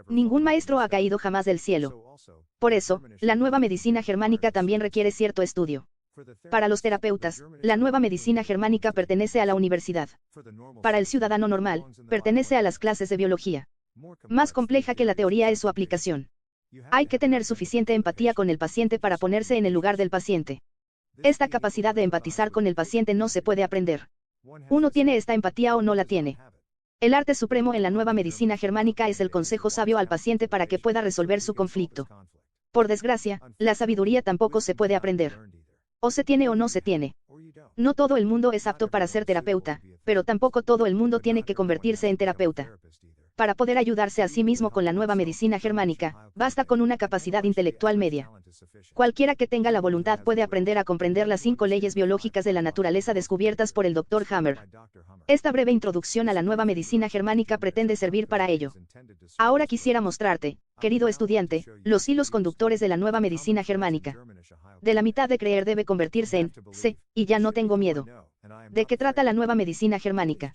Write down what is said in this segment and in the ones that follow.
Ningún maestro ha caído jamás del cielo. Por eso, la nueva medicina germánica también requiere cierto estudio. Para los terapeutas, la nueva medicina germánica pertenece a la universidad. Para el ciudadano normal, pertenece a las clases de biología. Más compleja que la teoría es su aplicación. Hay que tener suficiente empatía con el paciente para ponerse en el lugar del paciente. Esta capacidad de empatizar con el paciente no se puede aprender. Uno tiene esta empatía o no la tiene. El arte supremo en la nueva medicina germánica es el consejo sabio al paciente para que pueda resolver su conflicto. Por desgracia, la sabiduría tampoco se puede aprender. O se tiene o no se tiene. No todo el mundo es apto para ser terapeuta, pero tampoco todo el mundo tiene que convertirse en terapeuta. Para poder ayudarse a sí mismo con la nueva medicina germánica, basta con una capacidad intelectual media. Cualquiera que tenga la voluntad puede aprender a comprender las 5 leyes biológicas de la naturaleza descubiertas por el Dr. Hammer. Esta breve introducción a la nueva medicina germánica pretende servir para ello. Ahora quisiera mostrarte, querido estudiante, los hilos conductores de la nueva medicina germánica. De la mitad de creer debe convertirse en sé, y ya no tengo miedo. ¿De qué trata la nueva medicina germánica?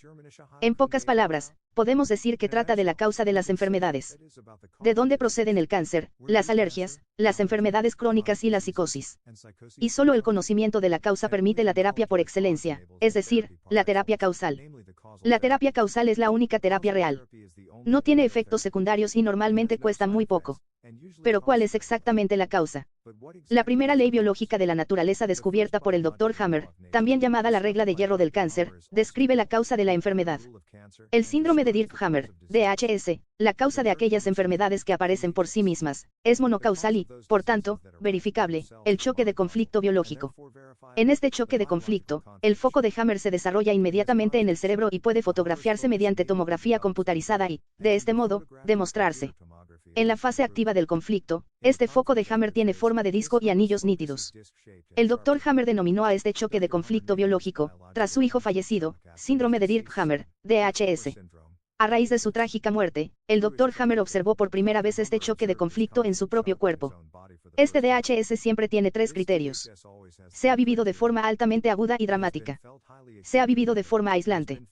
En pocas palabras, podemos decir que trata de la causa de las enfermedades. ¿De dónde proceden el cáncer, las alergias, las enfermedades crónicas y la psicosis? Y solo el conocimiento de la causa permite la terapia por excelencia, es decir, la terapia causal. La terapia causal es la única terapia real. No tiene efectos secundarios y normalmente cuesta muy poco. Pero ¿cuál es exactamente la causa? La primera ley biológica de la naturaleza descubierta por el Dr. Hammer, también llamada la regla de hierro del cáncer, describe la causa de la enfermedad. El síndrome de Dirkhammer, DHS, la causa de aquellas enfermedades que aparecen por sí mismas, es monocausal y, por tanto, verificable, el choque de conflicto biológico. En este choque de conflicto, el foco de Hammer se desarrolla inmediatamente en el cerebro y puede fotografiarse mediante tomografía computarizada y, de este modo, demostrarse. En la fase activa del conflicto, este foco de Hammer tiene forma de disco y anillos nítidos. El Dr. Hammer denominó a este choque de conflicto biológico, tras su hijo fallecido, síndrome de Dirkhammer, DHS. A raíz de su trágica muerte, el Dr. Hammer observó por primera vez este choque de conflicto en su propio cuerpo. Este DHS siempre tiene 3 criterios. Se ha vivido de forma altamente aguda y dramática. Se ha vivido de forma aislante.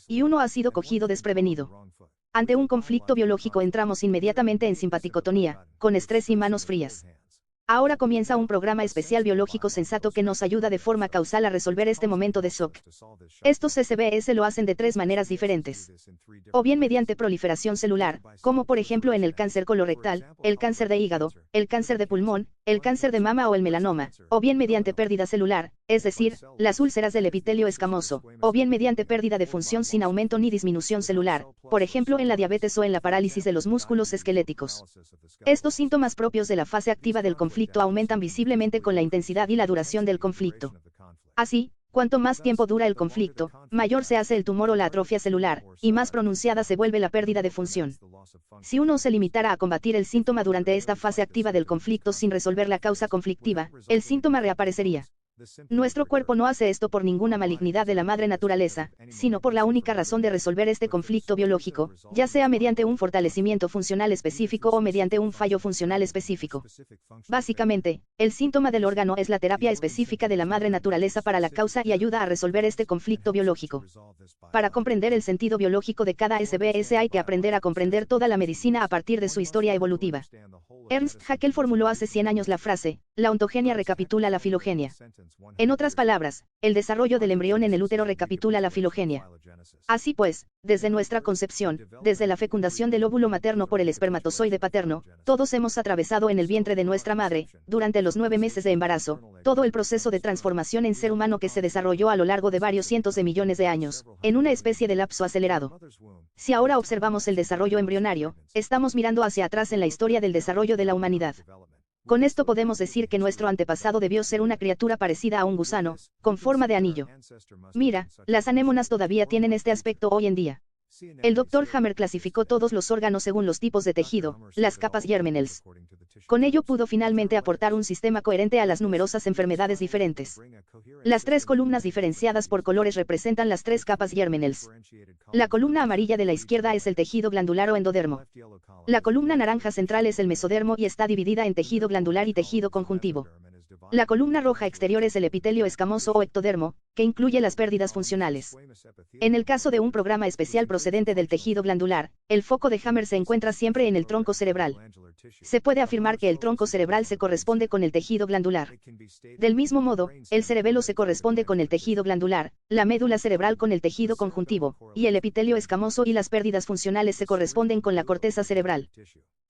Y uno ha sido cogido desprevenido. Ante un conflicto biológico entramos inmediatamente en simpaticotonía, con estrés y manos frías. Ahora comienza un programa especial biológico sensato que nos ayuda de forma causal a resolver este momento de shock. Estos SBS lo hacen de 3 maneras diferentes. O bien mediante proliferación celular, como por ejemplo en el cáncer colorectal, el cáncer de hígado, el cáncer de pulmón, el cáncer de mama o el melanoma, o bien mediante pérdida celular, es decir, las úlceras del epitelio escamoso, o bien mediante pérdida de función sin aumento ni disminución celular, por ejemplo en la diabetes o en la parálisis de los músculos esqueléticos. Estos síntomas propios de la fase activa del conflicto aumentan visiblemente con la intensidad y la duración del conflicto. Así, cuanto más tiempo dura el conflicto, mayor se hace el tumor o la atrofia celular, y más pronunciada se vuelve la pérdida de función. Si uno se limitara a combatir el síntoma durante esta fase activa del conflicto sin resolver la causa conflictiva, el síntoma reaparecería. Nuestro cuerpo no hace esto por ninguna malignidad de la madre naturaleza, sino por la única razón de resolver este conflicto biológico, ya sea mediante un fortalecimiento funcional específico o mediante un fallo funcional específico. Básicamente, el síntoma del órgano es la terapia específica de la madre naturaleza para la causa y ayuda a resolver este conflicto biológico. Para comprender el sentido biológico de cada SBS hay que aprender a comprender toda la medicina a partir de su historia evolutiva. Ernst Haeckel formuló hace 100 años la frase, la ontogenia recapitula la filogenia. En otras palabras, el desarrollo del embrión en el útero recapitula la filogenia. Así pues, desde nuestra concepción, desde la fecundación del óvulo materno por el espermatozoide paterno, todos hemos atravesado en el vientre de nuestra madre, durante los 9 meses de embarazo, todo el proceso de transformación en ser humano que se desarrolló a lo largo de varios cientos de millones de años, en una especie de lapso acelerado. Si ahora observamos el desarrollo embrionario, estamos mirando hacia atrás en la historia del desarrollo de la humanidad. Con esto podemos decir que nuestro antepasado debió ser una criatura parecida a un gusano, con forma de anillo. Mira, las anémonas todavía tienen este aspecto hoy en día. El Dr. Hammer clasificó todos los órganos según los tipos de tejido, las capas germinals. Con ello pudo finalmente aportar un sistema coherente a las numerosas enfermedades diferentes. Las 3 columnas diferenciadas por colores representan las 3 capas germinals. La columna amarilla de la izquierda es el tejido glandular o endodermo. La columna naranja central es el mesodermo y está dividida en tejido glandular y tejido conjuntivo. La columna roja exterior es el epitelio escamoso o ectodermo, que incluye las pérdidas funcionales. En el caso de un programa especial procedente del tejido glandular, el foco de Hammer se encuentra siempre en el tronco cerebral. Se puede afirmar que el tronco cerebral se corresponde con el tejido glandular. Del mismo modo, el cerebelo se corresponde con el tejido glandular, la médula cerebral con el tejido conjuntivo, y el epitelio escamoso y las pérdidas funcionales se corresponden con la corteza cerebral.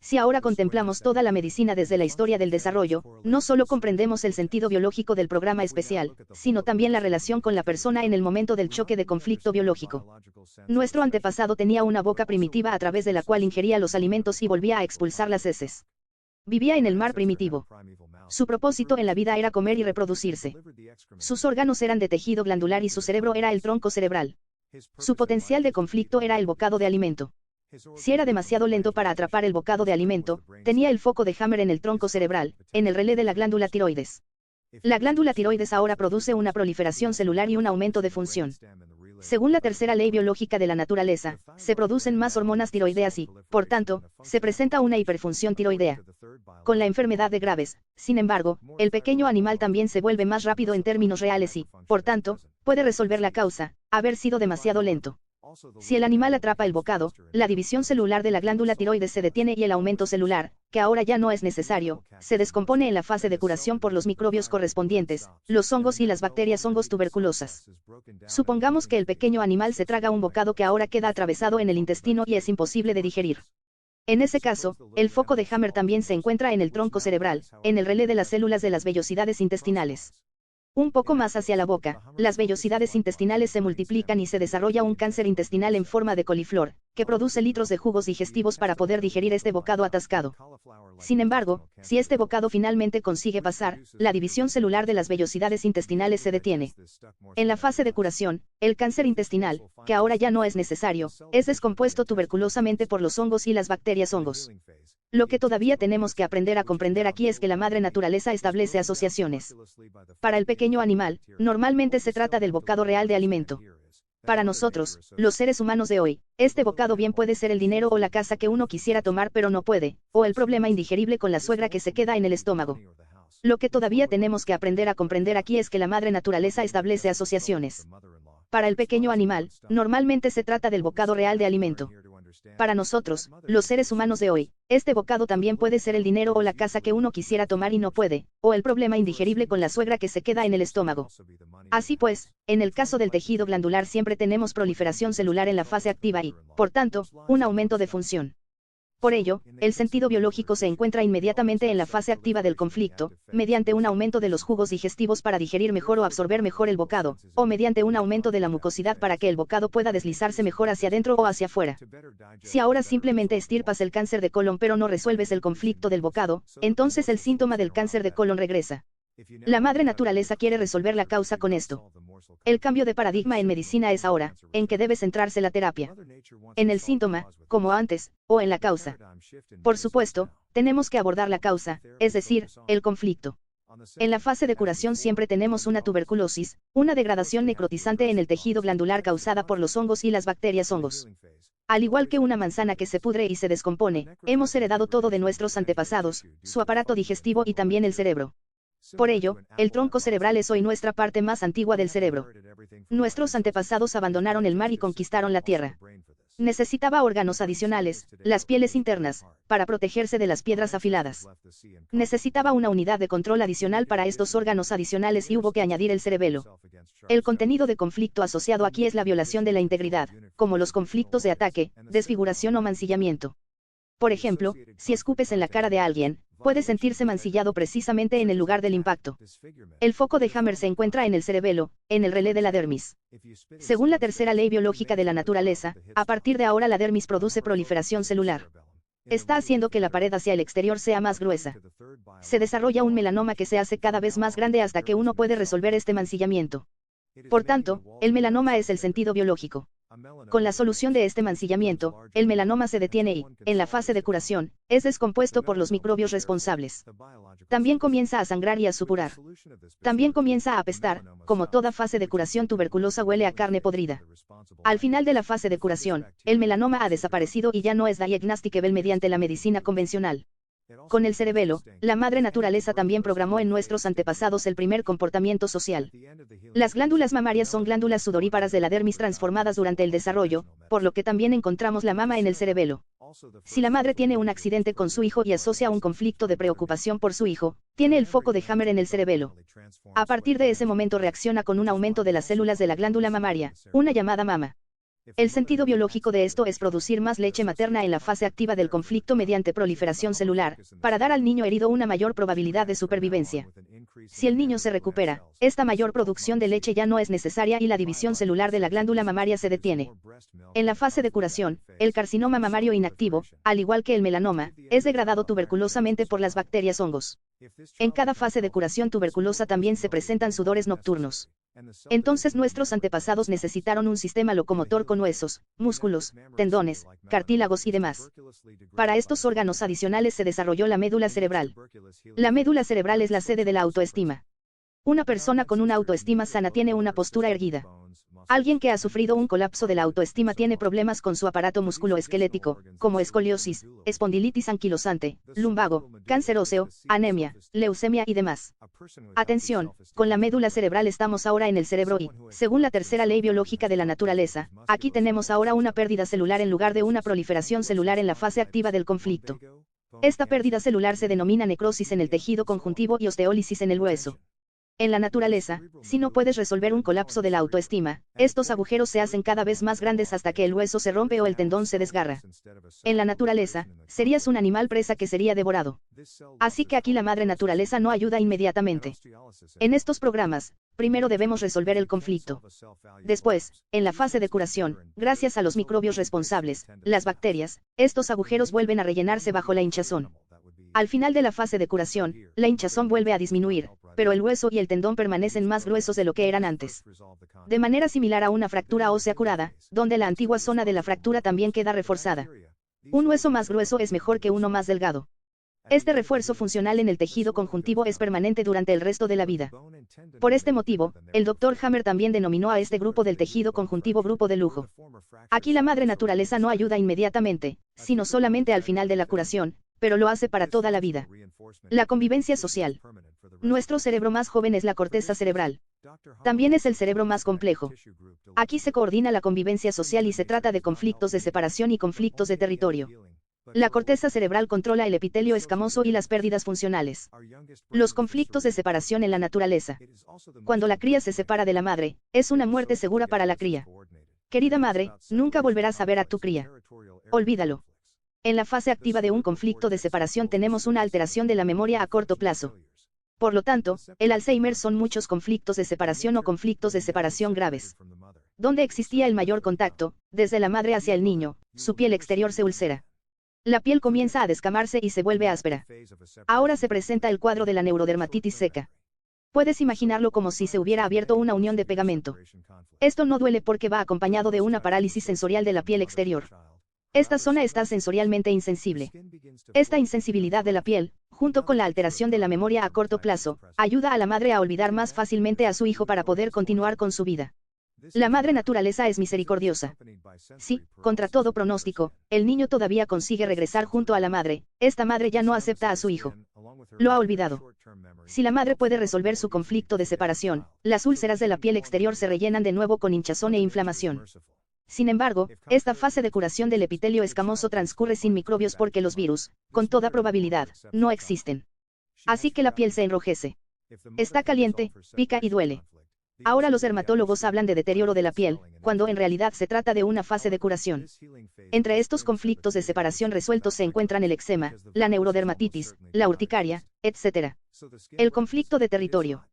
Si ahora contemplamos toda la medicina desde la historia del desarrollo, no solo comprendemos el sentido biológico del programa especial, sino también la relación con la persona en el momento del choque de conflicto biológico. Nuestro antepasado tenía una boca primitiva a través de la cual ingería los alimentos y volvía a expulsar las heces. Vivía en el mar primitivo. Su propósito en la vida era comer y reproducirse. Sus órganos eran de tejido glandular y su cerebro era el tronco cerebral. Su potencial de conflicto era el bocado de alimento. Si era demasiado lento para atrapar el bocado de alimento, tenía el foco de Hammer en el tronco cerebral, en el relé de la glándula tiroides. La glándula tiroides ahora produce una proliferación celular y un aumento de función. Según la tercera ley biológica de la naturaleza, se producen más hormonas tiroideas y, por tanto, se presenta una hiperfunción tiroidea. Con la enfermedad de Graves, sin embargo, el pequeño animal también se vuelve más rápido en términos reales y, por tanto, puede resolver la causa, haber sido demasiado lento. Si el animal atrapa el bocado, la división celular de la glándula tiroides se detiene y el aumento celular, que ahora ya no es necesario, se descompone en la fase de curación por los microbios correspondientes, los hongos y las bacterias hongos tuberculosas. Supongamos que el pequeño animal se traga un bocado que ahora queda atravesado en el intestino y es imposible de digerir. En ese caso, el foco de Hammer también se encuentra en el tronco cerebral, en el relé de las células de las vellosidades intestinales. Un poco más hacia la boca, las vellosidades intestinales se multiplican y se desarrolla un cáncer intestinal en forma de coliflor, que produce litros de jugos digestivos para poder digerir este bocado atascado. Sin embargo, si este bocado finalmente consigue pasar, la división celular de las vellosidades intestinales se detiene. En la fase de curación, el cáncer intestinal, que ahora ya no es necesario, es descompuesto tuberculosamente por los hongos y las bacterias hongos. Lo que todavía tenemos que aprender a comprender aquí es que la madre naturaleza establece asociaciones. Para el pequeño animal, normalmente se trata del bocado real de alimento. Para nosotros, los seres humanos de hoy, este bocado bien puede ser el dinero o la casa que uno quisiera tomar pero no puede, o el problema indigerible con la suegra que se queda en el estómago. Lo que todavía tenemos que aprender a comprender aquí es que la madre naturaleza establece asociaciones. Para el pequeño animal, normalmente se trata del bocado real de alimento. Para nosotros, los seres humanos de hoy, este bocado también puede ser el dinero o la casa que uno quisiera tomar y no puede, o el problema indigerible con la suegra que se queda en el estómago. Así pues, en el caso del tejido glandular siempre tenemos proliferación celular en la fase activa y, por tanto, un aumento de función. Por ello, el sentido biológico se encuentra inmediatamente en la fase activa del conflicto, mediante un aumento de los jugos digestivos para digerir mejor o absorber mejor el bocado, o mediante un aumento de la mucosidad para que el bocado pueda deslizarse mejor hacia adentro o hacia afuera. Si ahora simplemente extirpas el cáncer de colon pero no resuelves el conflicto del bocado, entonces el síntoma del cáncer de colon regresa. La madre naturaleza quiere resolver la causa con esto. El cambio de paradigma en medicina es ahora, en que debe centrarse la terapia. En el síntoma, como antes, o en la causa. Por supuesto, tenemos que abordar la causa, es decir, el conflicto. En la fase de curación siempre tenemos una tuberculosis, una degradación necrotizante en el tejido glandular causada por los hongos y las bacterias hongos. Al igual que una manzana que se pudre y se descompone, hemos heredado todo de nuestros antepasados, su aparato digestivo y también el cerebro. Por ello, el tronco cerebral es hoy nuestra parte más antigua del cerebro. Nuestros antepasados abandonaron el mar y conquistaron la tierra. Necesitaba órganos adicionales, las pieles internas, para protegerse de las piedras afiladas. Necesitaba una unidad de control adicional para estos órganos adicionales y hubo que añadir el cerebelo. El contenido de conflicto asociado aquí es la violación de la integridad, como los conflictos de ataque, desfiguración o mancillamiento. Por ejemplo, si escupes en la cara de alguien, puede sentirse mancillado precisamente en el lugar del impacto. El foco de Hammer se encuentra en el cerebelo, en el relé de la dermis. Según la tercera ley biológica de la naturaleza, a partir de ahora la dermis produce proliferación celular. Está haciendo que la pared hacia el exterior sea más gruesa. Se desarrolla un melanoma que se hace cada vez más grande hasta que uno puede resolver este mancillamiento. Por tanto, el melanoma es el sentido biológico. Con la solución de este mancillamiento, el melanoma se detiene y, en la fase de curación, es descompuesto por los microbios responsables. También comienza a sangrar y a supurar. También comienza a apestar, como toda fase de curación tuberculosa huele a carne podrida. Al final de la fase de curación, el melanoma ha desaparecido y ya no es diagnosticable mediante la medicina convencional. Con el cerebelo, la madre naturaleza también programó en nuestros antepasados el primer comportamiento social. Las glándulas mamarias son glándulas sudoríparas de la dermis transformadas durante el desarrollo, por lo que también encontramos la mama en el cerebelo. Si la madre tiene un accidente con su hijo y asocia un conflicto de preocupación por su hijo, tiene el foco de Hammer en el cerebelo. A partir de ese momento reacciona con un aumento de las células de la glándula mamaria, una llamada mama. El sentido biológico de esto es producir más leche materna en la fase activa del conflicto mediante proliferación celular, para dar al niño herido una mayor probabilidad de supervivencia. Si el niño se recupera, esta mayor producción de leche ya no es necesaria y la división celular de la glándula mamaria se detiene. En la fase de curación, el carcinoma mamario inactivo, al igual que el melanoma, es degradado tuberculosamente por las bacterias hongos. En cada fase de curación tuberculosa también se presentan sudores nocturnos. Entonces nuestros antepasados necesitaron un sistema locomotor con huesos, músculos, tendones, cartílagos y demás. Para estos órganos adicionales se desarrolló la médula cerebral. La médula cerebral es la sede de la autoestima. Una persona con una autoestima sana tiene una postura erguida. Alguien que ha sufrido un colapso de la autoestima tiene problemas con su aparato musculoesquelético, como escoliosis, espondilitis anquilosante, lumbago, cáncer óseo, anemia, leucemia y demás. Atención, con la médula cerebral estamos ahora en el cerebro y, según la tercera ley biológica de la naturaleza, aquí tenemos ahora una pérdida celular en lugar de una proliferación celular en la fase activa del conflicto. Esta pérdida celular se denomina necrosis en el tejido conjuntivo y osteólisis en el hueso. En la naturaleza, si no puedes resolver un colapso de la autoestima, estos agujeros se hacen cada vez más grandes hasta que el hueso se rompe o el tendón se desgarra. En la naturaleza, serías un animal presa que sería devorado. Así que aquí la madre naturaleza no ayuda inmediatamente. En estos programas, primero debemos resolver el conflicto. Después, en la fase de curación, gracias a los microbios responsables, las bacterias, estos agujeros vuelven a rellenarse bajo la hinchazón. Al final de la fase de curación, la hinchazón vuelve a disminuir, pero el hueso y el tendón permanecen más gruesos de lo que eran antes. De manera similar a una fractura ósea curada, donde la antigua zona de la fractura también queda reforzada. Un hueso más grueso es mejor que uno más delgado. Este refuerzo funcional en el tejido conjuntivo es permanente durante el resto de la vida. Por este motivo, el Dr. Hammer también denominó a este grupo del tejido conjuntivo grupo de lujo. Aquí la madre naturaleza no ayuda inmediatamente, sino solamente al final de la curación, pero lo hace para toda la vida. La convivencia social. Nuestro cerebro más joven es la corteza cerebral. También es el cerebro más complejo. Aquí se coordina la convivencia social y se trata de conflictos de separación y conflictos de territorio. La corteza cerebral controla el epitelio escamoso y las pérdidas funcionales. Los conflictos de separación en la naturaleza. Cuando la cría se separa de la madre, es una muerte segura para la cría. Querida madre, nunca volverás a ver a tu cría. Olvídalo. En la fase activa de un conflicto de separación tenemos una alteración de la memoria a corto plazo. Por lo tanto, el Alzheimer son muchos conflictos de separación o conflictos de separación graves. Donde existía el mayor contacto, desde la madre hacia el niño, su piel exterior se ulcera. La piel comienza a descamarse y se vuelve áspera. Ahora se presenta el cuadro de la neurodermatitis seca. Puedes imaginarlo como si se hubiera abierto una unión de pegamento. Esto no duele porque va acompañado de una parálisis sensorial de la piel exterior. Esta zona está sensorialmente insensible. Esta insensibilidad de la piel, junto con la alteración de la memoria a corto plazo, ayuda a la madre a olvidar más fácilmente a su hijo para poder continuar con su vida. La madre naturaleza es misericordiosa. Si, contra todo pronóstico, el niño todavía consigue regresar junto a la madre, esta madre ya no acepta a su hijo. Lo ha olvidado. Si la madre puede resolver su conflicto de separación, las úlceras de la piel exterior se rellenan de nuevo con hinchazón e inflamación. Sin embargo, esta fase de curación del epitelio escamoso transcurre sin microbios porque los virus, con toda probabilidad, no existen. Así que la piel se enrojece. Está caliente, pica y duele. Ahora los dermatólogos hablan de deterioro de la piel, cuando en realidad se trata de una fase de curación. Entre estos conflictos de separación resueltos se encuentran el eczema, la neurodermatitis, la urticaria, etc. El conflicto de territorio.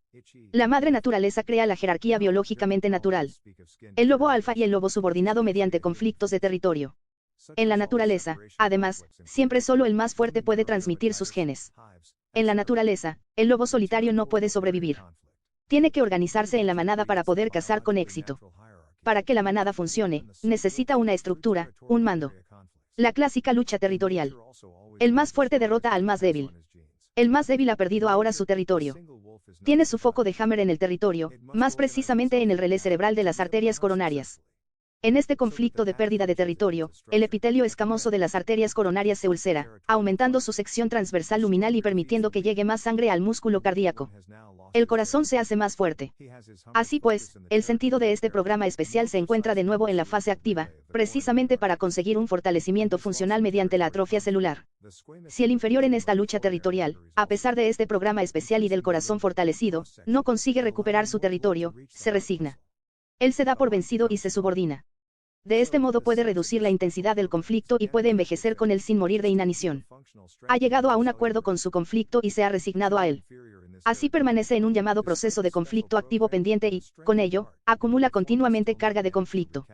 La madre naturaleza crea la jerarquía biológicamente natural. El lobo alfa y el lobo subordinado mediante conflictos de territorio. En la naturaleza, además, siempre solo el más fuerte puede transmitir sus genes. En la naturaleza, el lobo solitario no puede sobrevivir. Tiene que organizarse en la manada para poder cazar con éxito. Para que la manada funcione, necesita una estructura, un mando. La clásica lucha territorial. El más fuerte derrota al más débil. El más débil ha perdido ahora su territorio. Tiene su foco de Hammer en el territorio, más precisamente en el relé cerebral de las arterias coronarias. En este conflicto de pérdida de territorio, el epitelio escamoso de las arterias coronarias se ulcera, aumentando su sección transversal luminal y permitiendo que llegue más sangre al músculo cardíaco. El corazón se hace más fuerte. Así pues, el sentido de este programa especial se encuentra de nuevo en la fase activa, precisamente para conseguir un fortalecimiento funcional mediante la atrofia celular. Si el inferior en esta lucha territorial, a pesar de este programa especial y del corazón fortalecido, no consigue recuperar su territorio, se resigna. Él se da por vencido y se subordina. De este modo puede reducir la intensidad del conflicto y puede envejecer con él sin morir de inanición. Ha llegado a un acuerdo con su conflicto y se ha resignado a él. Así permanece en un llamado proceso de conflicto activo pendiente y, con ello, acumula continuamente carga de conflicto.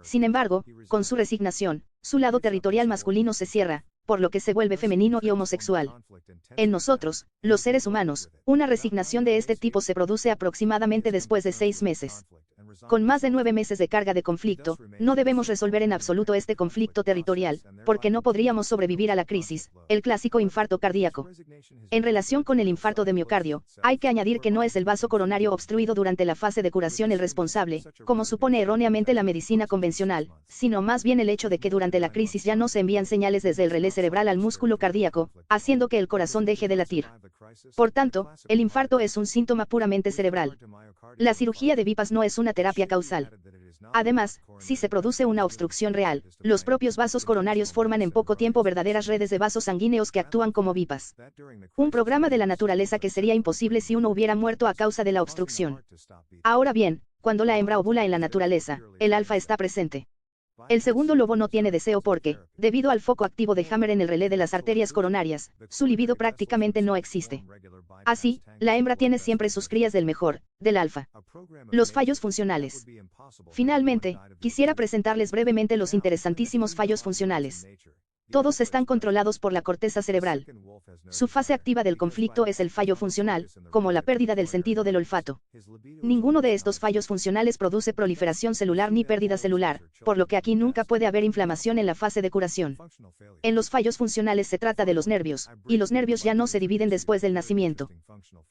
Sin embargo, con su resignación, su lado territorial masculino se cierra, por lo que se vuelve femenino y homosexual. En nosotros, los seres humanos, una resignación de este tipo se produce aproximadamente después de 6 meses. Con más de 9 meses de carga de conflicto, no debemos resolver en absoluto este conflicto territorial, porque no podríamos sobrevivir a la crisis, el clásico infarto cardíaco. En relación con el infarto de miocardio, hay que añadir que no es el vaso coronario obstruido durante la fase de curación el responsable, como supone erróneamente la medicina convencional, sino más bien el hecho de que durante la crisis ya no se envían señales desde el relé cerebral al músculo cardíaco, haciendo que el corazón deje de latir. Por tanto, el infarto es un síntoma puramente cerebral. La cirugía de bypass no es una terapia causal. Además, si se produce una obstrucción real, los propios vasos coronarios forman en poco tiempo verdaderas redes de vasos sanguíneos que actúan como bypass. Un programa de la naturaleza que sería imposible si uno hubiera muerto a causa de la obstrucción. Ahora bien, cuando la hembra ovula en la naturaleza, el alfa está presente. El segundo lobo no tiene deseo porque, debido al foco activo de Hammer en el relé de las arterias coronarias, su libido prácticamente no existe. Así, la hembra tiene siempre sus crías del mejor, del alfa. Los fallos funcionales. Finalmente, quisiera presentarles brevemente los interesantísimos fallos funcionales. Todos están controlados por la corteza cerebral. Su fase activa del conflicto es el fallo funcional, como la pérdida del sentido del olfato. Ninguno de estos fallos funcionales produce proliferación celular ni pérdida celular, por lo que aquí nunca puede haber inflamación en la fase de curación. En los fallos funcionales se trata de los nervios, y los nervios ya no se dividen después del nacimiento.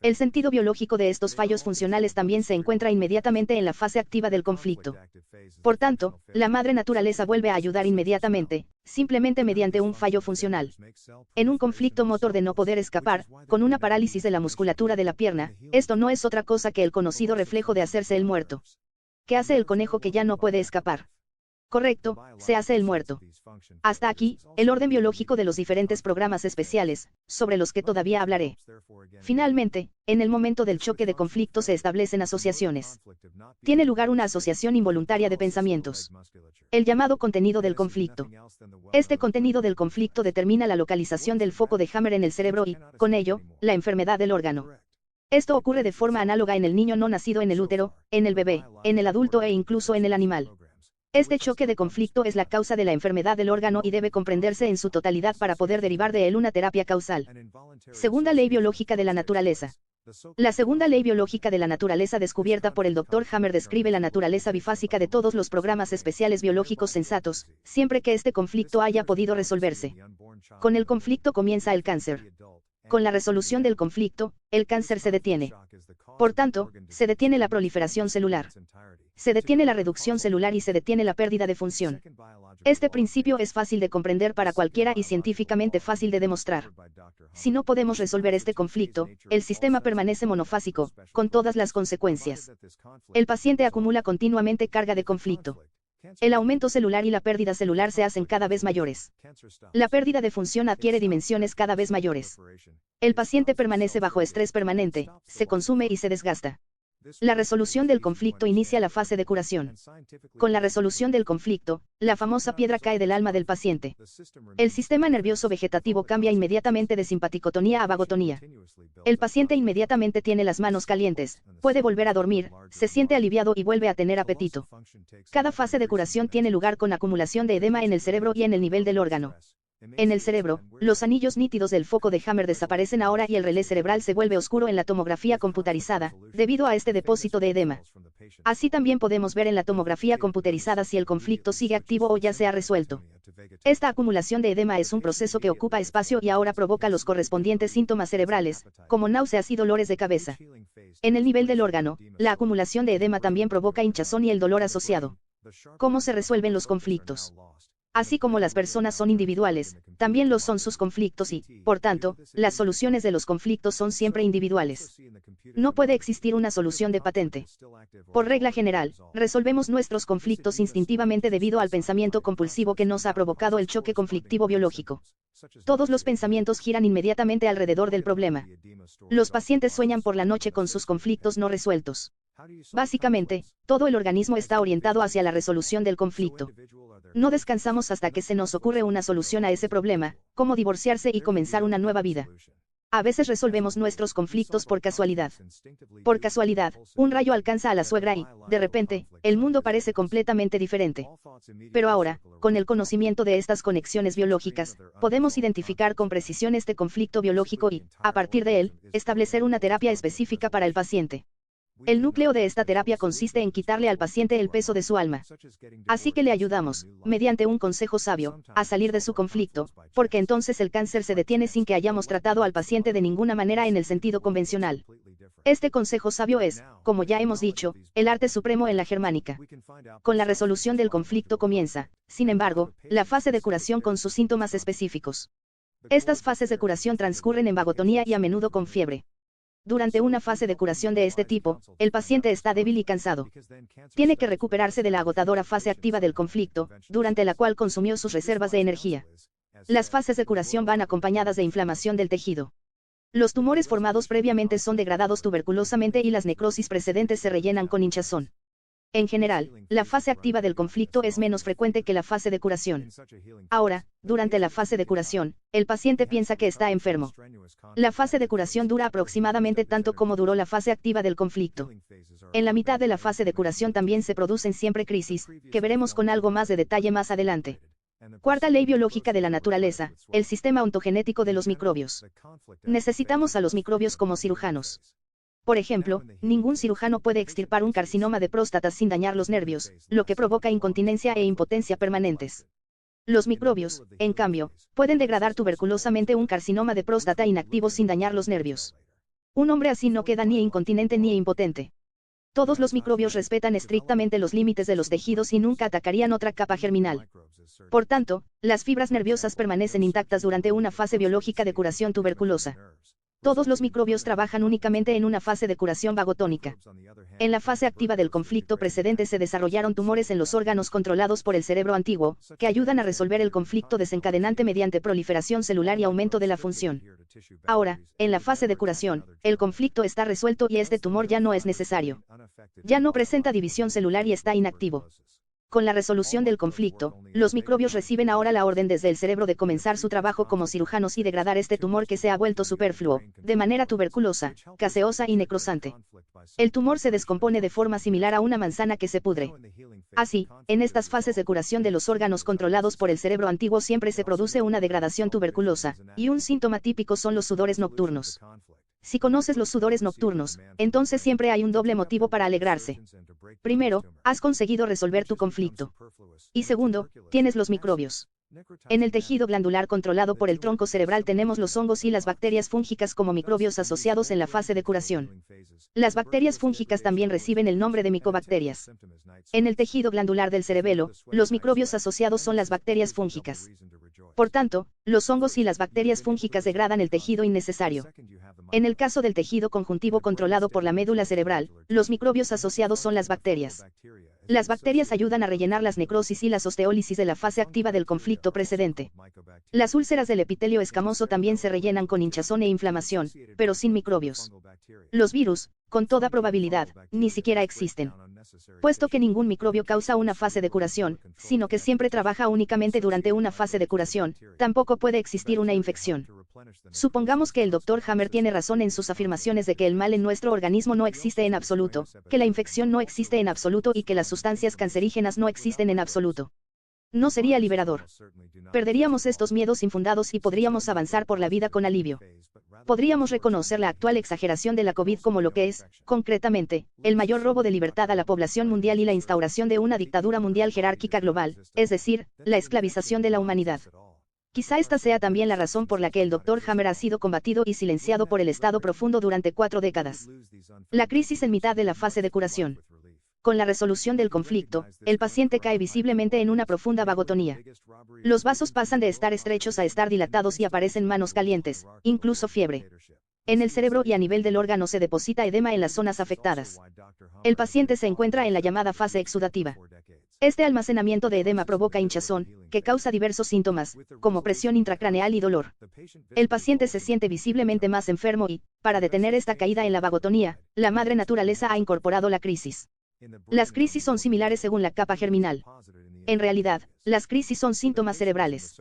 El sentido biológico de estos fallos funcionales también se encuentra inmediatamente en la fase activa del conflicto. Por tanto, la madre naturaleza vuelve a ayudar inmediatamente, simplemente mediante un fallo funcional. En un conflicto motor de no poder escapar, con una parálisis de la musculatura de la pierna, esto no es otra cosa que el conocido reflejo de hacerse el muerto. ¿Qué hace el conejo que ya no puede escapar? Correcto, se hace el muerto. Hasta aquí, el orden biológico de los diferentes programas especiales, sobre los que todavía hablaré. Finalmente, en el momento del choque de conflicto se establecen asociaciones. Tiene lugar una asociación involuntaria de pensamientos. El llamado contenido del conflicto. Este contenido del conflicto determina la localización del foco de Hammer en el cerebro y, con ello, la enfermedad del órgano. Esto ocurre de forma análoga en el niño no nacido en el útero, en el bebé, en el adulto e incluso en el animal. Este choque de conflicto es la causa de la enfermedad del órgano y debe comprenderse en su totalidad para poder derivar de él una terapia causal. Segunda ley biológica de la naturaleza. La segunda ley biológica de la naturaleza descubierta por el Dr. Hammer describe la naturaleza bifásica de todos los programas especiales biológicos sensatos, siempre que este conflicto haya podido resolverse. Con el conflicto comienza el cáncer. Con la resolución del conflicto, el cáncer se detiene. Por tanto, se detiene la proliferación celular. Se detiene la reducción celular y se detiene la pérdida de función. Este principio es fácil de comprender para cualquiera y científicamente fácil de demostrar. Si no podemos resolver este conflicto, el sistema permanece monofásico, con todas las consecuencias. El paciente acumula continuamente carga de conflicto. El aumento celular y la pérdida celular se hacen cada vez mayores. La pérdida de función adquiere dimensiones cada vez mayores. El paciente permanece bajo estrés permanente, se consume y se desgasta. La resolución del conflicto inicia la fase de curación. Con la resolución del conflicto, la famosa piedra cae del alma del paciente. El sistema nervioso vegetativo cambia inmediatamente de simpaticotonía a vagotonía. El paciente inmediatamente tiene las manos calientes, puede volver a dormir, se siente aliviado y vuelve a tener apetito. Cada fase de curación tiene lugar con acumulación de edema en el cerebro y en el nivel del órgano. En el cerebro, los anillos nítidos del foco de Hammer desaparecen ahora y el relé cerebral se vuelve oscuro en la tomografía computarizada, debido a este depósito de edema. Así también podemos ver en la tomografía computerizada si el conflicto sigue activo o ya se ha resuelto. Esta acumulación de edema es un proceso que ocupa espacio y ahora provoca los correspondientes síntomas cerebrales, como náuseas y dolores de cabeza. En el nivel del órgano, la acumulación de edema también provoca hinchazón y el dolor asociado. ¿Cómo se resuelven los conflictos? Así como las personas son individuales, también lo son sus conflictos y, por tanto, las soluciones de los conflictos son siempre individuales. No puede existir una solución de patente. Por regla general, resolvemos nuestros conflictos instintivamente debido al pensamiento compulsivo que nos ha provocado el choque conflictivo biológico. Todos los pensamientos giran inmediatamente alrededor del problema. Los pacientes sueñan por la noche con sus conflictos no resueltos. Básicamente, todo el organismo está orientado hacia la resolución del conflicto. No descansamos hasta que se nos ocurre una solución a ese problema, como divorciarse y comenzar una nueva vida. A veces resolvemos nuestros conflictos por casualidad. Por casualidad, un rayo alcanza a la suegra y, de repente, el mundo parece completamente diferente. Pero ahora, con el conocimiento de estas conexiones biológicas, podemos identificar con precisión este conflicto biológico y, a partir de él, establecer una terapia específica para el paciente. El núcleo de esta terapia consiste en quitarle al paciente el peso de su alma. Así que le ayudamos, mediante un consejo sabio, a salir de su conflicto, porque entonces el cáncer se detiene sin que hayamos tratado al paciente de ninguna manera en el sentido convencional. Este consejo sabio es, como ya hemos dicho, el arte supremo en la germánica. Con la resolución del conflicto comienza, sin embargo, la fase de curación con sus síntomas específicos. Estas fases de curación transcurren en vagotonía y a menudo con fiebre. Durante una fase de curación de este tipo, el paciente está débil y cansado. Tiene que recuperarse de la agotadora fase activa del conflicto, durante la cual consumió sus reservas de energía. Las fases de curación van acompañadas de inflamación del tejido. Los tumores formados previamente son degradados tuberculosamente y las necrosis precedentes se rellenan con hinchazón. En general, la fase activa del conflicto es menos frecuente que la fase de curación. Ahora, durante la fase de curación, el paciente piensa que está enfermo. La fase de curación dura aproximadamente tanto como duró la fase activa del conflicto. En la mitad de la fase de curación también se producen siempre crisis, que veremos con algo más de detalle más adelante. Cuarta ley biológica de la naturaleza, el sistema ontogenético de los microbios. Necesitamos a los microbios como cirujanos. Por ejemplo, ningún cirujano puede extirpar un carcinoma de próstata sin dañar los nervios, lo que provoca incontinencia e impotencia permanentes. Los microbios, en cambio, pueden degradar tuberculosamente un carcinoma de próstata inactivo sin dañar los nervios. Un hombre así no queda ni incontinente ni impotente. Todos los microbios respetan estrictamente los límites de los tejidos y nunca atacarían otra capa germinal. Por tanto, las fibras nerviosas permanecen intactas durante una fase biológica de curación tuberculosa. Todos los microbios trabajan únicamente en una fase de curación vagotónica. En la fase activa del conflicto precedente se desarrollaron tumores en los órganos controlados por el cerebro antiguo, que ayudan a resolver el conflicto desencadenante mediante proliferación celular y aumento de la función. Ahora, en la fase de curación, el conflicto está resuelto y este tumor ya no es necesario. Ya no presenta división celular y está inactivo. Con la resolución del conflicto, los microbios reciben ahora la orden desde el cerebro de comenzar su trabajo como cirujanos y degradar este tumor que se ha vuelto superfluo, de manera tuberculosa, gaseosa y necrosante. El tumor se descompone de forma similar a una manzana que se pudre. Así, en estas fases de curación de los órganos controlados por el cerebro antiguo siempre se produce una degradación tuberculosa, y un síntoma típico son los sudores nocturnos. Si conoces los sudores nocturnos, entonces siempre hay un doble motivo para alegrarse. Primero, has conseguido resolver tu conflicto. Y segundo, tienes los microbios. En el tejido glandular controlado por el tronco cerebral tenemos los hongos y las bacterias fúngicas como microbios asociados en la fase de curación. Las bacterias fúngicas también reciben el nombre de micobacterias. En el tejido glandular del cerebelo, los microbios asociados son las bacterias fúngicas. Por tanto, los hongos y las bacterias fúngicas degradan el tejido innecesario. En el caso del tejido conjuntivo controlado por la médula cerebral, los microbios asociados son las bacterias. Las bacterias ayudan a rellenar las necrosis y las osteólisis de la fase activa del conflicto precedente. Las úlceras del epitelio escamoso también se rellenan con hinchazón e inflamación, pero sin microbios. Los virus, con toda probabilidad, ni siquiera existen. Puesto que ningún microbio causa una fase de curación, sino que siempre trabaja únicamente durante una fase de curación, tampoco puede existir una infección. Supongamos que el Dr. Hammer tiene razón en sus afirmaciones de que el mal en nuestro organismo no existe en absoluto, que la infección no existe en absoluto y que las sustancias cancerígenas no existen en absoluto. No sería liberador. Perderíamos estos miedos infundados y podríamos avanzar por la vida con alivio. Podríamos reconocer la actual exageración de la COVID como lo que es, concretamente, el mayor robo de libertad a la población mundial y la instauración de una dictadura mundial jerárquica global, es decir, la esclavización de la humanidad. Quizá esta sea también la razón por la que el Dr. Hammer ha sido combatido y silenciado por el Estado profundo durante 4 décadas. La crisis en mitad de la fase de curación. Con la resolución del conflicto, el paciente cae visiblemente en una profunda vagotonía. Los vasos pasan de estar estrechos a estar dilatados y aparecen manos calientes, incluso fiebre. En el cerebro y a nivel del órgano se deposita edema en las zonas afectadas. El paciente se encuentra en la llamada fase exudativa. Este almacenamiento de edema provoca hinchazón, que causa diversos síntomas, como presión intracraneal y dolor. El paciente se siente visiblemente más enfermo y, para detener esta caída en la vagotonía, la madre naturaleza ha incorporado la crisis. Las crisis son similares según la capa germinal. En realidad, las crisis son síntomas cerebrales.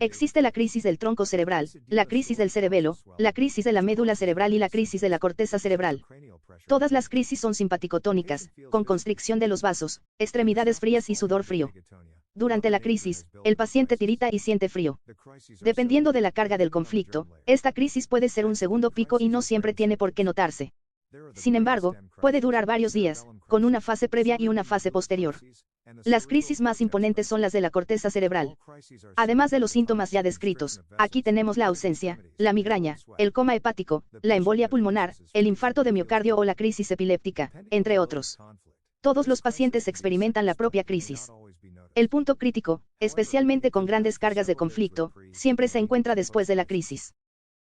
Existe la crisis del tronco cerebral, la crisis del cerebelo, la crisis de la médula cerebral y la crisis de la corteza cerebral. Todas las crisis son simpaticotónicas, con constricción de los vasos, extremidades frías y sudor frío. Durante la crisis, el paciente tirita y siente frío. Dependiendo de la carga del conflicto, esta crisis puede ser un segundo pico y no siempre tiene por qué notarse. Sin embargo, puede durar varios días, con una fase previa y una fase posterior. Las crisis más imponentes son las de la corteza cerebral. Además de los síntomas ya descritos, aquí tenemos la ausencia, la migraña, el coma hepático, la embolia pulmonar, el infarto de miocardio o la crisis epiléptica, entre otros. Todos los pacientes experimentan la propia crisis. El punto crítico, especialmente con grandes cargas de conflicto, siempre se encuentra después de la crisis.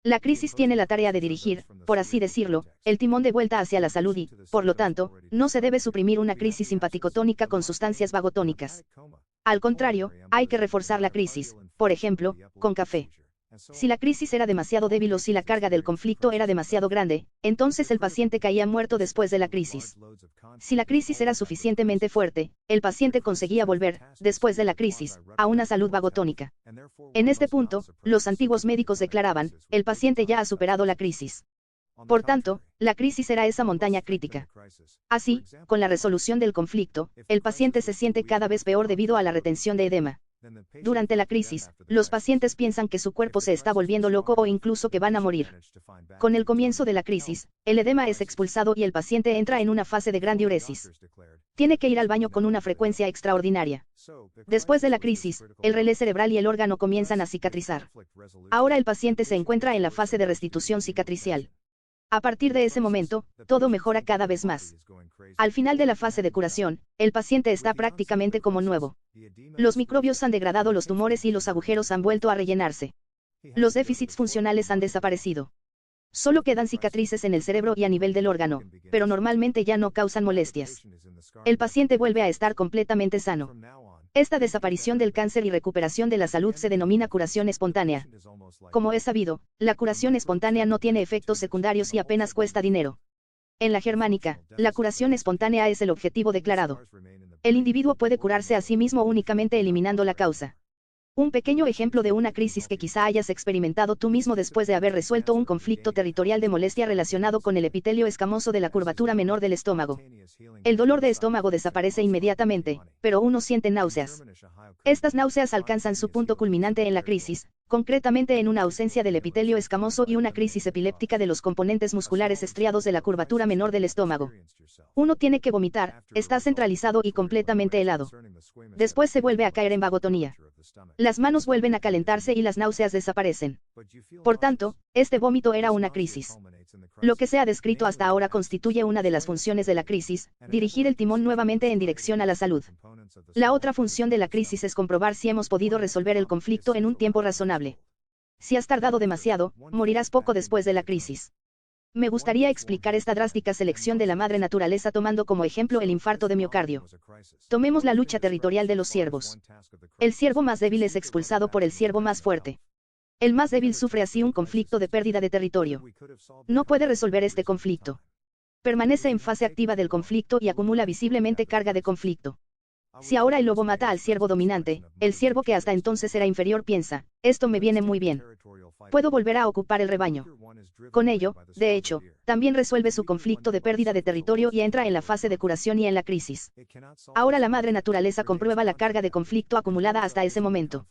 La crisis tiene la tarea de dirigir, por así decirlo, el timón de vuelta hacia la salud y, por lo tanto, no se debe suprimir una crisis simpaticotónica con sustancias vagotónicas. Al contrario, hay que reforzar la crisis, por ejemplo, con café. Si la crisis era demasiado débil o si la carga del conflicto era demasiado grande, entonces el paciente caía muerto después de la crisis. Si la crisis era suficientemente fuerte, el paciente conseguía volver, después de la crisis, a una salud vagotónica. En este punto, los antiguos médicos declaraban, el paciente ya ha superado la crisis. Por tanto, la crisis era esa montaña crítica. Así, con la resolución del conflicto, el paciente se siente cada vez peor debido a la retención de edema. Durante la crisis, los pacientes piensan que su cuerpo se está volviendo loco o incluso que van a morir. Con el comienzo de la crisis, el edema es expulsado y el paciente entra en una fase de gran diuresis. Tiene que ir al baño con una frecuencia extraordinaria. Después de la crisis, el relé cerebral y el órgano comienzan a cicatrizar. Ahora el paciente se encuentra en la fase de restitución cicatricial. A partir de ese momento, todo mejora cada vez más. Al final de la fase de curación, el paciente está prácticamente como nuevo. Los microbios han degradado los tumores y los agujeros han vuelto a rellenarse. Los déficits funcionales han desaparecido. Solo quedan cicatrices en el cerebro y a nivel del órgano, pero normalmente ya no causan molestias. El paciente vuelve a estar completamente sano. Esta desaparición del cáncer y recuperación de la salud se denomina curación espontánea. Como es sabido, la curación espontánea no tiene efectos secundarios y apenas cuesta dinero. En la germánica, la curación espontánea es el objetivo declarado. El individuo puede curarse a sí mismo únicamente eliminando la causa. Un pequeño ejemplo de una crisis que quizá hayas experimentado tú mismo después de haber resuelto un conflicto territorial de molestia relacionado con el epitelio escamoso de la curvatura menor del estómago. El dolor de estómago desaparece inmediatamente, pero uno siente náuseas. Estas náuseas alcanzan su punto culminante en la crisis, concretamente en una ausencia del epitelio escamoso y una crisis epiléptica de los componentes musculares estriados de la curvatura menor del estómago. Uno tiene que vomitar, está centralizado y completamente helado. Después se vuelve a caer en vagotonía. Las manos vuelven a calentarse y las náuseas desaparecen. Por tanto, este vómito era una crisis. Lo que se ha descrito hasta ahora constituye una de las funciones de la crisis, dirigir el timón nuevamente en dirección a la salud. La otra función de la crisis es comprobar si hemos podido resolver el conflicto en un tiempo razonable. Si has tardado demasiado, morirás poco después de la crisis. Me gustaría explicar esta drástica selección de la madre naturaleza tomando como ejemplo el infarto de miocardio. Tomemos la lucha territorial de los ciervos. El ciervo más débil es expulsado por el ciervo más fuerte. El más débil sufre así un conflicto de pérdida de territorio. No puede resolver este conflicto. Permanece en fase activa del conflicto y acumula visiblemente carga de conflicto. Si ahora el lobo mata al ciervo dominante, el ciervo que hasta entonces era inferior piensa, esto me viene muy bien. Puedo volver a ocupar el rebaño. Con ello, de hecho, también resuelve su conflicto de pérdida de territorio y entra en la fase de curación y en la crisis. Ahora la madre naturaleza comprueba la carga de conflicto acumulada hasta ese momento.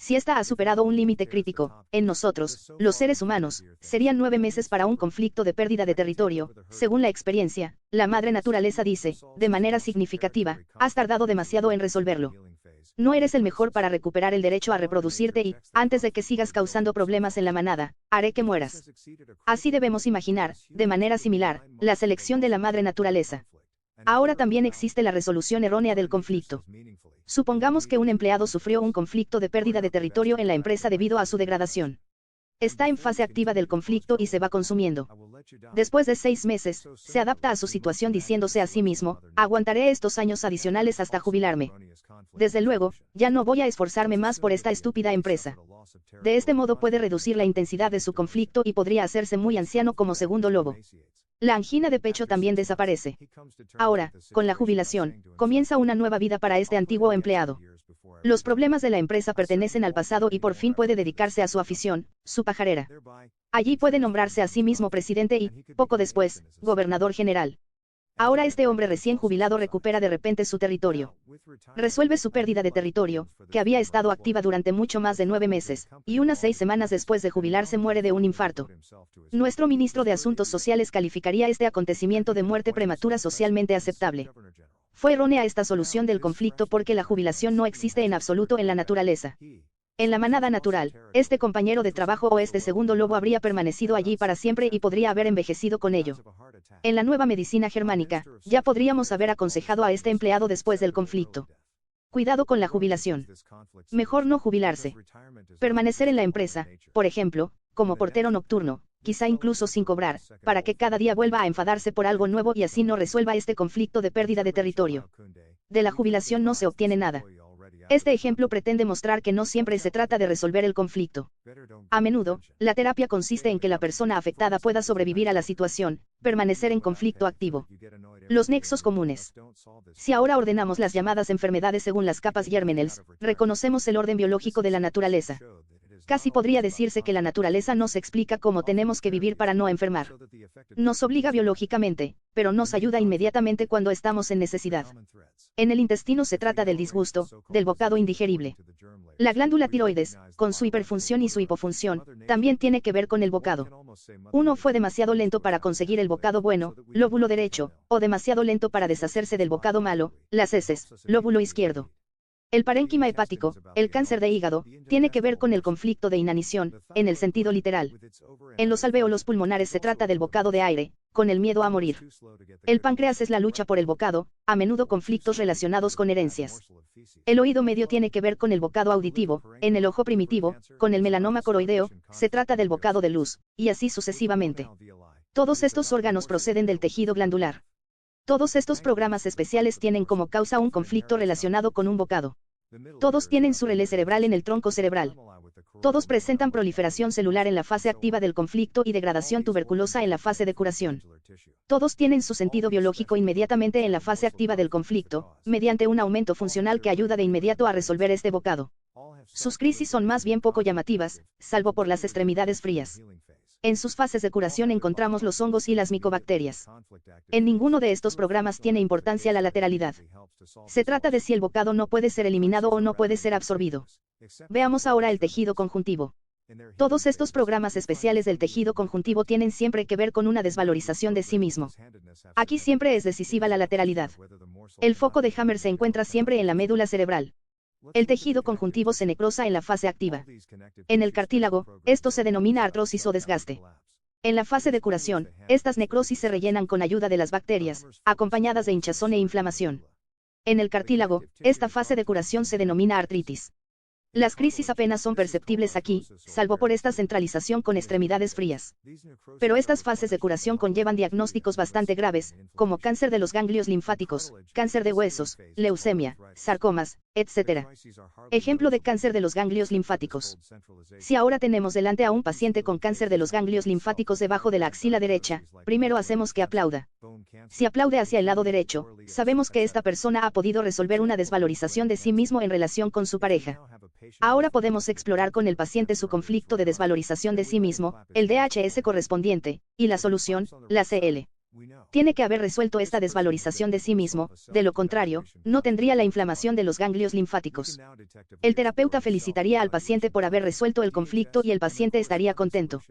Si ésta ha superado un límite crítico, en nosotros, los seres humanos, serían 9 meses para un conflicto de pérdida de territorio. Según la experiencia, la madre naturaleza dice, de manera significativa, has tardado demasiado en resolverlo. No eres el mejor para recuperar el derecho a reproducirte y, antes de que sigas causando problemas en la manada, haré que mueras. Así debemos imaginar, de manera similar, la selección de la madre naturaleza. Ahora también existe la resolución errónea del conflicto. Supongamos que un empleado sufrió un conflicto de pérdida de territorio en la empresa debido a su degradación. Está en fase activa del conflicto y se va consumiendo. Después de 6 meses, se adapta a su situación diciéndose a sí mismo, aguantaré estos años adicionales hasta jubilarme. Desde luego, ya no voy a esforzarme más por esta estúpida empresa. De este modo puede reducir la intensidad de su conflicto y podría hacerse muy anciano como segundo lobo. La angina de pecho también desaparece. Ahora, con la jubilación, comienza una nueva vida para este antiguo empleado. Los problemas de la empresa pertenecen al pasado y por fin puede dedicarse a su afición, su pajarera. Allí puede nombrarse a sí mismo presidente y, poco después, gobernador general. Ahora este hombre recién jubilado recupera de repente su territorio. Resuelve su pérdida de territorio, que había estado activa durante mucho más de 9 meses, y unas 6 semanas después de jubilarse muere de un infarto. Nuestro ministro de Asuntos Sociales calificaría este acontecimiento de muerte prematura socialmente aceptable. Fue errónea esta solución del conflicto porque la jubilación no existe en absoluto en la naturaleza. En la manada natural, este compañero de trabajo o este segundo lobo habría permanecido allí para siempre y podría haber envejecido con ello. En la nueva medicina germánica, ya podríamos haber aconsejado a este empleado después del conflicto. Cuidado con la jubilación. Mejor no jubilarse. Permanecer en la empresa, por ejemplo, como portero nocturno, quizá incluso sin cobrar, para que cada día vuelva a enfadarse por algo nuevo y así no resuelva este conflicto de pérdida de territorio. De la jubilación no se obtiene nada. Este ejemplo pretende mostrar que no siempre se trata de resolver el conflicto. A menudo, la terapia consiste en que la persona afectada pueda sobrevivir a la situación, permanecer en conflicto activo. Los nexos comunes. Si ahora ordenamos las llamadas enfermedades según las capas Yermenels, reconocemos el orden biológico de la naturaleza. Casi podría decirse que la naturaleza nos explica cómo tenemos que vivir para no enfermar. Nos obliga biológicamente, pero nos ayuda inmediatamente cuando estamos en necesidad. En el intestino se trata del disgusto, del bocado indigerible. La glándula tiroides, con su hiperfunción y su hipofunción, también tiene que ver con el bocado. Uno fue demasiado lento para conseguir el bocado bueno, lóbulo derecho, o demasiado lento para deshacerse del bocado malo, las heces, lóbulo izquierdo. El parénquima hepático, el cáncer de hígado, tiene que ver con el conflicto de inanición, en el sentido literal. En los alvéolos pulmonares se trata del bocado de aire, con el miedo a morir. El páncreas es la lucha por el bocado, a menudo conflictos relacionados con herencias. El oído medio tiene que ver con el bocado auditivo, en el ojo primitivo, con el melanoma coroideo, se trata del bocado de luz, y así sucesivamente. Todos estos órganos proceden del tejido glandular. Todos estos programas especiales tienen como causa un conflicto relacionado con un bocado. Todos tienen su relé cerebral en el tronco cerebral. Todos presentan proliferación celular en la fase activa del conflicto y degradación tuberculosa en la fase de curación. Todos tienen su sentido biológico inmediatamente en la fase activa del conflicto, mediante un aumento funcional que ayuda de inmediato a resolver este bocado. Sus crisis son más bien poco llamativas, salvo por las extremidades frías. En sus fases de curación encontramos los hongos y las micobacterias. En ninguno de estos programas tiene importancia la lateralidad. Se trata de si el bocado no puede ser eliminado o no puede ser absorbido. Veamos ahora el tejido conjuntivo. Todos estos programas especiales del tejido conjuntivo tienen siempre que ver con una desvalorización de sí mismo. Aquí siempre es decisiva la lateralidad. El foco de Hammer se encuentra siempre en la médula cerebral. El tejido conjuntivo se necrosa en la fase activa. En el cartílago, esto se denomina artrosis o desgaste. En la fase de curación, estas necrosis se rellenan con ayuda de las bacterias, acompañadas de hinchazón e inflamación. En el cartílago, esta fase de curación se denomina artritis. Las crisis apenas son perceptibles aquí, salvo por esta centralización con extremidades frías. Pero estas fases de curación conllevan diagnósticos bastante graves, como cáncer de los ganglios linfáticos, cáncer de huesos, leucemia, sarcomas, etc. Ejemplo de cáncer de los ganglios linfáticos. Si ahora tenemos delante a un paciente con cáncer de los ganglios linfáticos debajo de la axila derecha, primero hacemos que aplauda. Si aplaude hacia el lado derecho, sabemos que esta persona ha podido resolver una desvalorización de sí mismo en relación con su pareja. Ahora podemos explorar con el paciente su conflicto de desvalorización de sí mismo, el DHS correspondiente, y la solución, la CL. Tiene que haber resuelto esta desvalorización de sí mismo, de lo contrario, no tendría la inflamación de los ganglios linfáticos. El terapeuta felicitaría al paciente por haber resuelto el conflicto y el paciente estaría contento.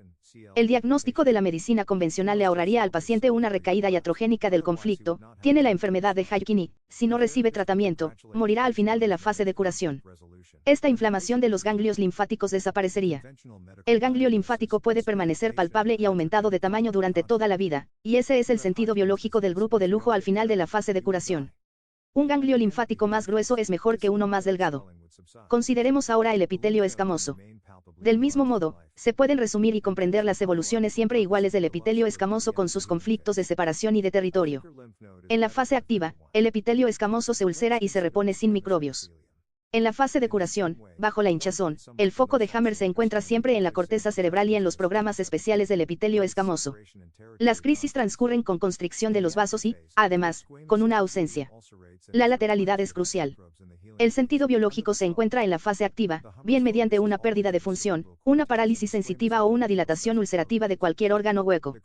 El diagnóstico de la medicina convencional le ahorraría al paciente una recaída iatrogénica del conflicto, tiene la enfermedad de Hodgkin y, si no recibe tratamiento, morirá al final de la fase de curación. Esta inflamación de los ganglios linfáticos desaparecería. El ganglio linfático puede permanecer palpable y aumentado de tamaño durante toda la vida, y ese es el sentido biológico del grupo de lujo al final de la fase de curación. Un ganglio linfático más grueso es mejor que uno más delgado. Consideremos ahora el epitelio escamoso. Del mismo modo, se pueden resumir y comprender las evoluciones siempre iguales del epitelio escamoso con sus conflictos de separación y de territorio. En la fase activa, el epitelio escamoso se ulcera y se repone sin microbios. En la fase de curación, bajo la hinchazón, el foco de Hammer se encuentra siempre en la corteza cerebral y en los programas especiales del epitelio escamoso. Las crisis transcurren con constricción de los vasos y, además, con una ausencia. La lateralidad es crucial. El sentido biológico se encuentra en la fase activa, bien mediante una pérdida de función, una parálisis sensitiva o una dilatación ulcerativa de cualquier órgano hueco.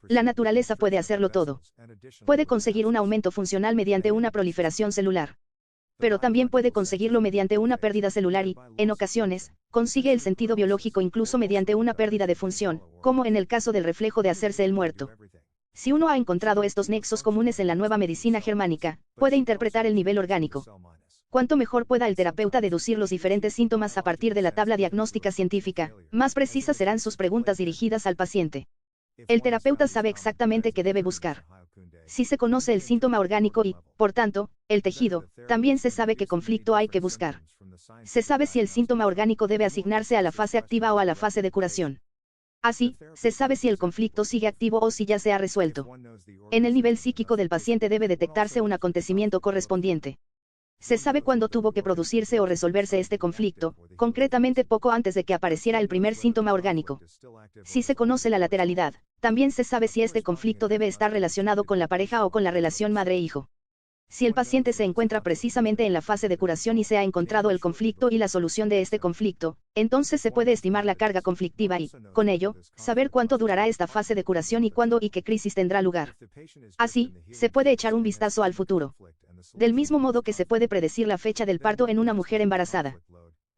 La naturaleza puede hacerlo todo. Puede conseguir un aumento funcional mediante una proliferación celular. Pero también puede conseguirlo mediante una pérdida celular y, en ocasiones, consigue el sentido biológico incluso mediante una pérdida de función, como en el caso del reflejo de hacerse el muerto. Si uno ha encontrado estos nexos comunes en la nueva medicina germánica, puede interpretar el nivel orgánico. Cuanto mejor pueda el terapeuta deducir los diferentes síntomas a partir de la tabla diagnóstica científica, más precisas serán sus preguntas dirigidas al paciente. El terapeuta sabe exactamente qué debe buscar. Si se conoce el síntoma orgánico y, por tanto, el tejido, también se sabe qué conflicto hay que buscar. Se sabe si el síntoma orgánico debe asignarse a la fase activa o a la fase de curación. Así, se sabe si el conflicto sigue activo o si ya se ha resuelto. En el nivel psíquico del paciente debe detectarse un acontecimiento correspondiente. Se sabe cuándo tuvo que producirse o resolverse este conflicto, concretamente poco antes de que apareciera el primer síntoma orgánico. Si se conoce la lateralidad, también se sabe si este conflicto debe estar relacionado con la pareja o con la relación madre-hijo. Si el paciente se encuentra precisamente en la fase de curación y se ha encontrado el conflicto y la solución de este conflicto, entonces se puede estimar la carga conflictiva y, con ello, saber cuánto durará esta fase de curación y cuándo y qué crisis tendrá lugar. Así, se puede echar un vistazo al futuro. Del mismo modo que se puede predecir la fecha del parto en una mujer embarazada.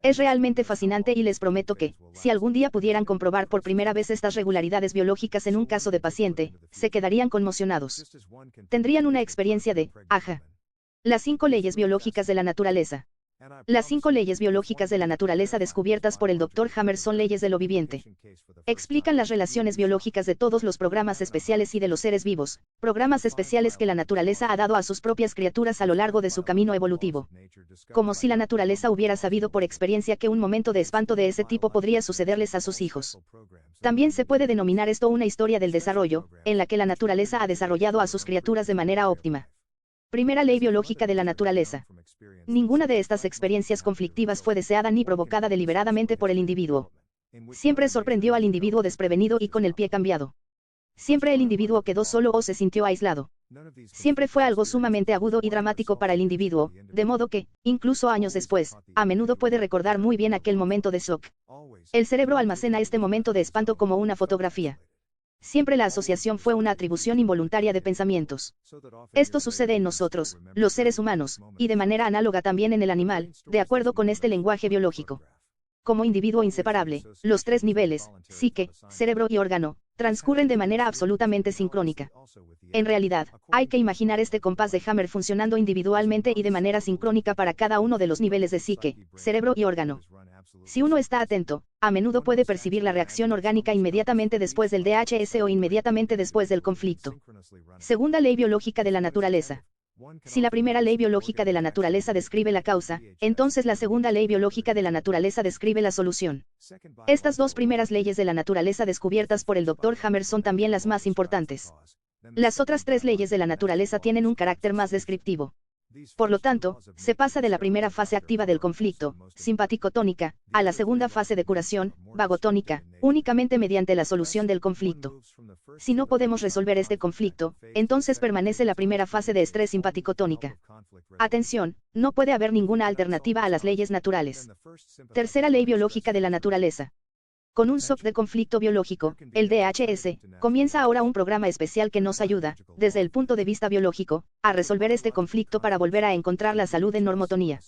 Es realmente fascinante y les prometo que, si algún día pudieran comprobar por primera vez estas regularidades biológicas en un caso de paciente, se quedarían conmocionados. Tendrían una experiencia de, ajá. Las 5 leyes biológicas de la naturaleza. Las 5 leyes biológicas de la naturaleza descubiertas por el Dr. Hammer son leyes de lo viviente. Explican las relaciones biológicas de todos los programas especiales y de los seres vivos, programas especiales que la naturaleza ha dado a sus propias criaturas a lo largo de su camino evolutivo. Como si la naturaleza hubiera sabido por experiencia que un momento de espanto de ese tipo podría sucederles a sus hijos. También se puede denominar esto una historia del desarrollo, en la que la naturaleza ha desarrollado a sus criaturas de manera óptima. Primera ley biológica de la naturaleza. Ninguna de estas experiencias conflictivas fue deseada ni provocada deliberadamente por el individuo. Siempre sorprendió al individuo desprevenido y con el pie cambiado. Siempre el individuo quedó solo o se sintió aislado. Siempre fue algo sumamente agudo y dramático para el individuo, de modo que, incluso años después, a menudo puede recordar muy bien aquel momento de shock. El cerebro almacena este momento de espanto como una fotografía. Siempre la asociación fue una atribución involuntaria de pensamientos. Esto sucede en nosotros, los seres humanos, y de manera análoga también en el animal, de acuerdo con este lenguaje biológico. Como individuo inseparable, los 3 niveles, psique, cerebro y órgano, transcurren de manera absolutamente sincrónica. En realidad, hay que imaginar este compás de Hammer funcionando individualmente y de manera sincrónica para cada uno de los niveles de psique, cerebro y órgano. Si uno está atento, a menudo puede percibir la reacción orgánica inmediatamente después del DHS o inmediatamente después del conflicto. Segunda ley biológica de la naturaleza. Si la primera ley biológica de la naturaleza describe la causa, entonces la segunda ley biológica de la naturaleza describe la solución. Estas 2 primeras leyes de la naturaleza descubiertas por el Dr. Hammer son también las más importantes. Las otras 3 leyes de la naturaleza tienen un carácter más descriptivo. Por lo tanto, se pasa de la primera fase activa del conflicto, simpaticotónica, a la segunda fase de curación, vagotónica, únicamente mediante la solución del conflicto. Si no podemos resolver este conflicto, entonces permanece la primera fase de estrés simpaticotónica. Atención, no puede haber ninguna alternativa a las leyes naturales. Tercera ley biológica de la naturaleza. Con un shock de conflicto biológico, el DHS, comienza ahora un programa especial que nos ayuda, desde el punto de vista biológico, a resolver este conflicto para volver a encontrar la salud en normotonía.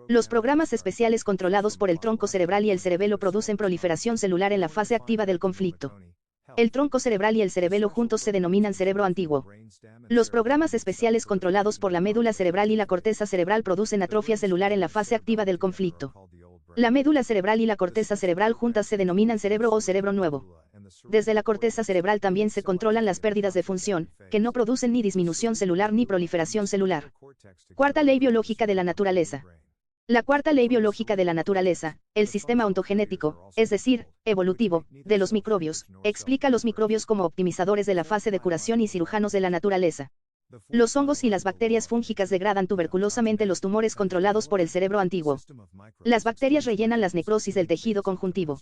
Los programas especiales controlados por el tronco cerebral y el cerebelo producen proliferación celular en la fase activa del conflicto. El tronco cerebral y el cerebelo juntos se denominan cerebro antiguo. Los programas especiales controlados por la médula cerebral y la corteza cerebral producen atrofia celular en la fase activa del conflicto. La médula cerebral y la corteza cerebral juntas se denominan cerebro o cerebro nuevo. Desde la corteza cerebral también se controlan las pérdidas de función, que no producen ni disminución celular ni proliferación celular. Cuarta ley biológica de la naturaleza. La cuarta ley biológica de la naturaleza, el sistema ontogenético, es decir, evolutivo, de los microbios, explica a los microbios como optimizadores de la fase de curación y cirujanos de la naturaleza. Los hongos y las bacterias fúngicas degradan tuberculosamente los tumores controlados por el cerebro antiguo. Las bacterias rellenan las necrosis del tejido conjuntivo.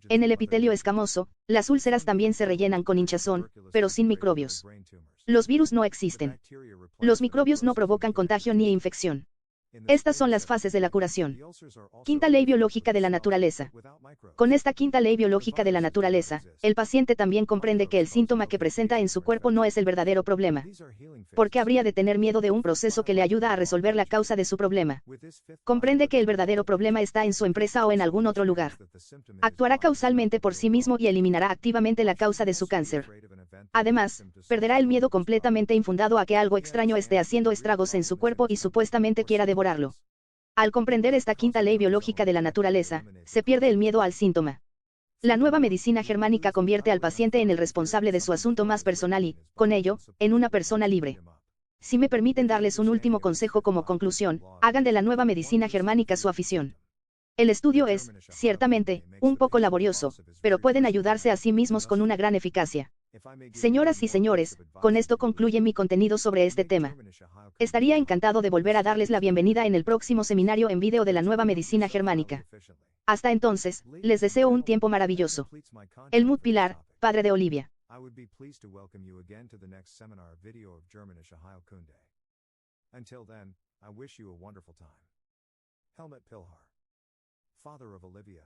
En el epitelio escamoso, las úlceras también se rellenan con hinchazón, pero sin microbios. Los virus no existen. Los microbios no provocan contagio ni infección. Estas son las fases de la curación. Quinta ley biológica de la naturaleza. Con esta quinta ley biológica de la naturaleza, el paciente también comprende que el síntoma que presenta en su cuerpo no es el verdadero problema. ¿Por qué habría de tener miedo de un proceso que le ayuda a resolver la causa de su problema? Comprende que el verdadero problema está en su empresa o en algún otro lugar. Actuará causalmente por sí mismo y eliminará activamente la causa de su cáncer. Además, perderá el miedo completamente infundado a que algo extraño esté haciendo estragos en su cuerpo y supuestamente quiera devorarlo. Al comprender esta quinta ley biológica de la naturaleza, se pierde el miedo al síntoma. La nueva medicina germánica convierte al paciente en el responsable de su asunto más personal y, con ello, en una persona libre. Si me permiten darles un último consejo como conclusión, hagan de la nueva medicina germánica su afición. El estudio es, ciertamente, un poco laborioso, pero pueden ayudarse a sí mismos con una gran eficacia. Señoras y señores, con esto concluye mi contenido sobre este tema. Estaría encantado de volver a darles la bienvenida en el próximo seminario en vídeo de la nueva medicina germánica. Hasta entonces, les deseo un tiempo maravilloso. Helmut Pilar, padre de Olivia. Helmut Pilhar, father of Olivia.